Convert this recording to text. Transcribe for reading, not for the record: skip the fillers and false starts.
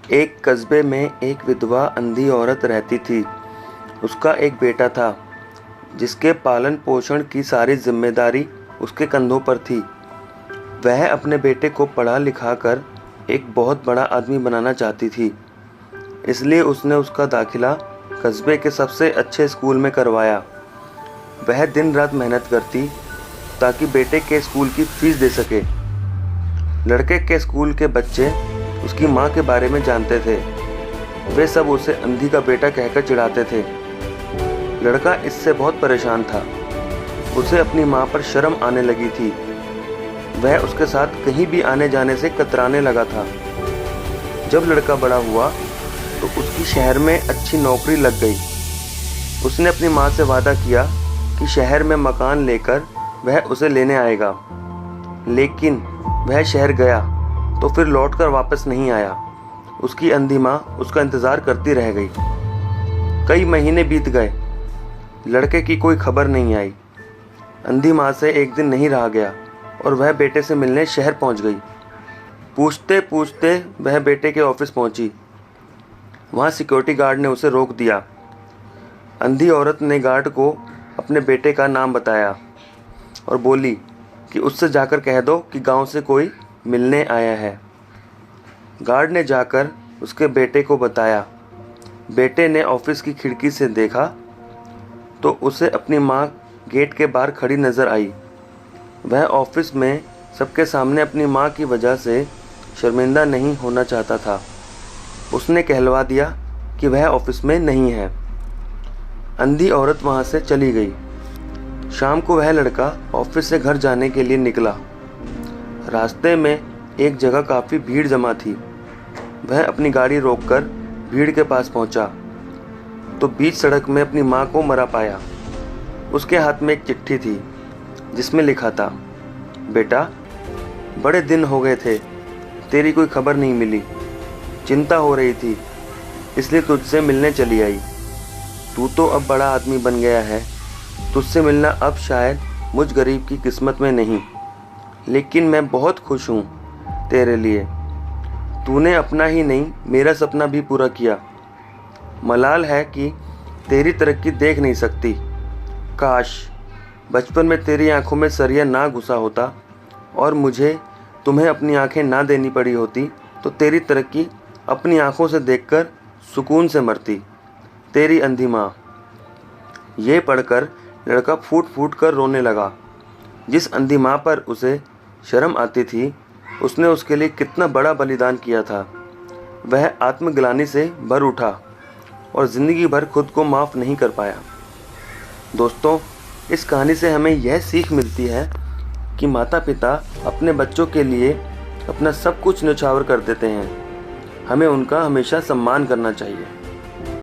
एक कस्बे में एक विधवा अंधी औरत रहती थी। उसका एक बेटा था जिसके पालन पोषण की सारी जिम्मेदारी उसके कंधों पर थी। वह अपने बेटे को पढ़ा लिखा कर एक बहुत बड़ा आदमी बनाना चाहती थी, इसलिए उसने उसका दाखिला कस्बे के सबसे अच्छे स्कूल में करवाया। वह दिन रात मेहनत करती ताकि बेटे के स्कूल की फीस दे सके। लड़के के स्कूल के बच्चे उसकी माँ के बारे में जानते थे। वे सब उसे अंधी का बेटा कहकर चिढ़ाते थे। लड़का इससे बहुत परेशान था। उसे अपनी माँ पर शर्म आने लगी थी। वह उसके साथ कहीं भी आने जाने से कतराने लगा था। जब लड़का बड़ा हुआ तो उसकी शहर में अच्छी नौकरी लग गई। उसने अपनी माँ से वादा किया कि शहर में मकान लेकर वह उसे लेने आएगा, लेकिन वह शहर गया तो फिर लौटकर वापस नहीं आया। उसकी अंधी माँ उसका इंतज़ार करती रह गई। कई महीने बीत गए, लड़के की कोई खबर नहीं आई। अंधी माँ से एक दिन नहीं रहा गया और वह बेटे से मिलने शहर पहुँच गई। पूछते पूछते वह बेटे के ऑफिस पहुँची। वहाँ सिक्योरिटी गार्ड ने उसे रोक दिया। अंधी औरत ने गार्ड को अपने बेटे का नाम बताया और बोली कि उससे जाकर कह दो कि गांव से कोई मिलने आया है। गार्ड ने जाकर उसके बेटे को बताया। बेटे ने ऑफिस की खिड़की से देखा तो उसे अपनी माँ गेट के बाहर खड़ी नज़र आई। वह ऑफिस में सबके सामने अपनी माँ की वजह से शर्मिंदा नहीं होना चाहता था। उसने कहलवा दिया कि वह ऑफिस में नहीं है। अंधी औरत वहाँ से चली गई। शाम को वह लड़का ऑफिस से घर जाने के लिए निकला। रास्ते में एक जगह काफ़ी भीड़ जमा थी। वह अपनी गाड़ी रोककर भीड़ के पास पहुंचा तो बीच सड़क में अपनी माँ को मरा पाया। उसके हाथ में एक चिट्ठी थी जिसमें लिखा था, बेटा, बड़े दिन हो गए थे, तेरी कोई खबर नहीं मिली। चिंता हो रही थी, इसलिए तुझसे मिलने चली आई। तू तो अब बड़ा आदमी बन गया है। तुझसे मिलना अब शायद मुझ गरीब की किस्मत में नहीं, लेकिन मैं बहुत खुश हूँ तेरे लिए। तूने अपना ही नहीं मेरा सपना भी पूरा किया। मलाल है कि तेरी तरक्की देख नहीं सकती। काश बचपन में तेरी आंखों में सरिया ना घुसा होता और मुझे तुम्हें अपनी आंखें ना देनी पड़ी होती तो तेरी तरक्की अपनी आंखों से देखकर सुकून से मरती। तेरी अंधी माँ। ये पढ़कर लड़का फूट फूट कर रोने लगा। जिस अंधी माँ पर उसे शर्म आती थी, उसने उसके लिए कितना बड़ा बलिदान किया था। वह आत्मग्लानि से भर उठा और ज़िंदगी भर खुद को माफ़ नहीं कर पाया। दोस्तों, इस कहानी से हमें यह सीख मिलती है कि माता पिता अपने बच्चों के लिए अपना सब कुछ न्यौछावर कर देते हैं। हमें उनका हमेशा सम्मान करना चाहिए।